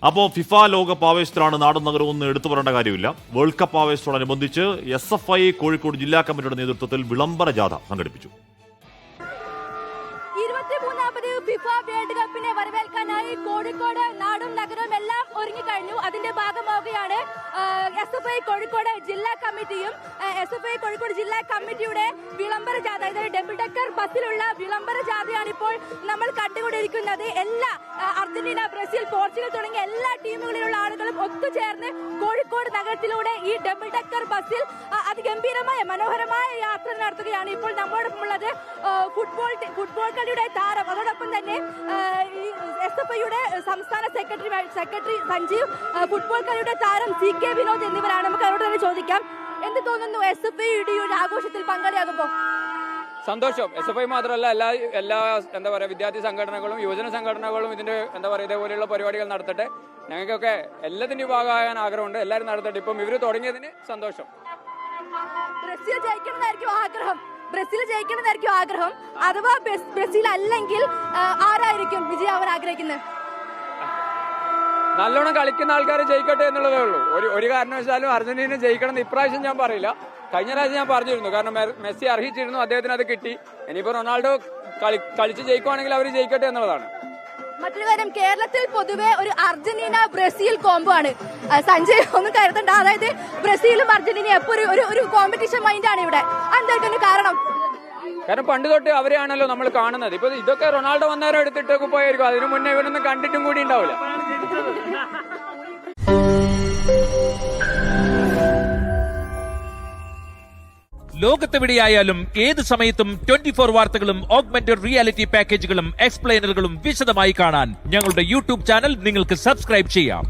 അപ്പോൾ ഫിഫ ലോകകപ്പ് ആവേശത്തിലാണ് നാടും നഗരവും എന്ന് എടുത്തു പറയേണ്ട കാര്യമില്ല. വേൾഡ് കപ്പ് ആവേശത്തോടനുബന്ധിച്ച് SFI കോഴിക്കോട് ജില്ലാ കമ്മിറ്റിയുടെ നേതൃത്വത്തിൽ വിളംബര ജാഥ സംഘടിപ്പിച്ചു. 23ാമത് ഫിഫ വേൾഡ് കപ്പിനെ വരവേൽക്കാനായി കോഴിക്കോട് നാടും നഗരവും എല്ലാം ഒരുങ്ങിക്കഴിഞ്ഞു. അതിന്റെ ഭാഗമാവുകയാണ് SFI കോഴിക്കോട് ജില്ലാ കമ്മിറ്റിയും. SFI കോഴിക്കോട് ജില്ലാ കമ്മിറ്റിയുടെ വിളംബര ജാഥ, അതായത് ഡബിൾ ഡെക്കർ ബസ്സിലുള്ള വിളംബര ജാഥയാണ് ഇപ്പോൾ നമ്മൾ കണ്ടുകൊണ്ടിരിക്കുന്നത്. എല്ലാ അർജന്റീന, ബ്രസീൽ, പോർച്ചുഗൽ തുടങ്ങിയ എല്ലാ ടീമുകളിലുള്ള ആളുകളും ഒത്തുചേർന്ന് കോഴിക്കോട് നഗരത്തിലൂടെ ഈ ഡബിൾ ഡെക്കർ ബസ്സിൽ അതിഗംഭീരമായ മനോഹരമായ യാത്ര നടത്തുകയാണ്. ഇപ്പോൾ നമ്മോടൊപ്പം ഉള്ളത് ഫുട്ബോൾ കളിയുടെ താരം, അതോടൊപ്പം തന്നെ SFIയുടെ സംസ്ഥാന സെക്രട്ടറി സഞ്ജീവ്, ഫുട്ബോൾ കളിയുടെ താരം CK വിനോദ് എന്നിവരാണ്. നമുക്ക് അവരോട് തന്നെ ചോദിക്കാം, എന്ത് തോന്നുന്നു SFIയുടെ ഒരു ആഘോഷത്തിൽ പങ്കാളിയാകുമ്പോൾ? സന്തോഷം. SFI മാത്രമല്ല, എല്ലാ എന്താ പറയുക, വിദ്യാർത്ഥി സംഘടനകളും യുവജന സംഘടനകളും ഇതിന്റെ എന്താ പറയുക ഇതേപോലെയുള്ള പരിപാടികൾ നടത്തട്ടെ. ഞങ്ങൾക്കൊക്കെ എല്ലാത്തിൻ്റെയും ഭാഗമാകാൻ ആഗ്രഹമുണ്ട്. എല്ലാവരും നടത്തട്ടെ. ഇപ്പം ഇവർ തുടങ്ങിയതിന് സന്തോഷം. ബ്രസീൽ ജയിക്കണമെന്നായിരിക്കും ആഗ്രഹം. അഥവാ ബ്രസീൽ അല്ലെങ്കിൽ ആരായിരിക്കും വിജയാവാൻ ആഗ്രഹിക്കുന്നത്? നല്ലോണം കളിക്കുന്ന ആൾക്കാർ ജയിക്കട്ടെ എന്നുള്ളതേ ഉള്ളൂ. ഒരു കാരണവശാലും അർജന്റീന ജയിക്കണം എന്ന് ഇപ്രാവശ്യം ഞാൻ പറയില്ല. കഴിഞ്ഞ പ്രാവശ്യം ഞാൻ പറഞ്ഞിരുന്നു, കാരണം മെസ്സി അർഹിച്ചിരുന്നു, അദ്ദേഹത്തിന് അത് കിട്ടി. ഇനിയിപ്പോ റൊണാൾഡോ കളിച്ച് ജയിക്കുവാണെങ്കിൽ അവർ ജയിക്കട്ടെ എന്നുള്ളതാണ്. മറ്റൊരു കാര്യം, കേരളത്തിൽ പൊതുവെ ഒരു അർജന്റീന ബ്രസീൽ കോംബോ ആണ്. സഞ്ജയ് ഒന്നും കരുതണ്ട, അതായത് ബ്രസീലും അർജന്റീനയും എപ്പോ ഒരു കോമ്പറ്റീഷൻ മൈൻഡാണ് ഇവിടെ. എന്തായിരിക്കും കാരണം? കാരണം പണ്ട് തൊട്ട് അവരെയാണല്ലോ നമ്മൾ കാണുന്നത്. ഇപ്പൊ ഇതൊക്കെ റൊണാൾഡോ വന്നേരം എടുത്തിട്ടൊക്കെ പോയായിരിക്കും. അതിനു മുന്നേ ഇവരൊന്നും കണ്ടിട്ടും കൂടി ഉണ്ടാവില്ല. ലോകത്തെവിടെയായാലും ഏത് സമയത്തും 24 വാർത്തകളും ഓഗ്മെന്റഡ് റിയാലിറ്റി പാക്കേജുകളും എക്സ്പ്ലെയിനറുകളും വിശദമായി കാണാൻ ഞങ്ങളുടെ YouTube ചാനൽ നിങ്ങൾക്ക് സബ്സ്ക്രൈബ് ചെയ്യാം.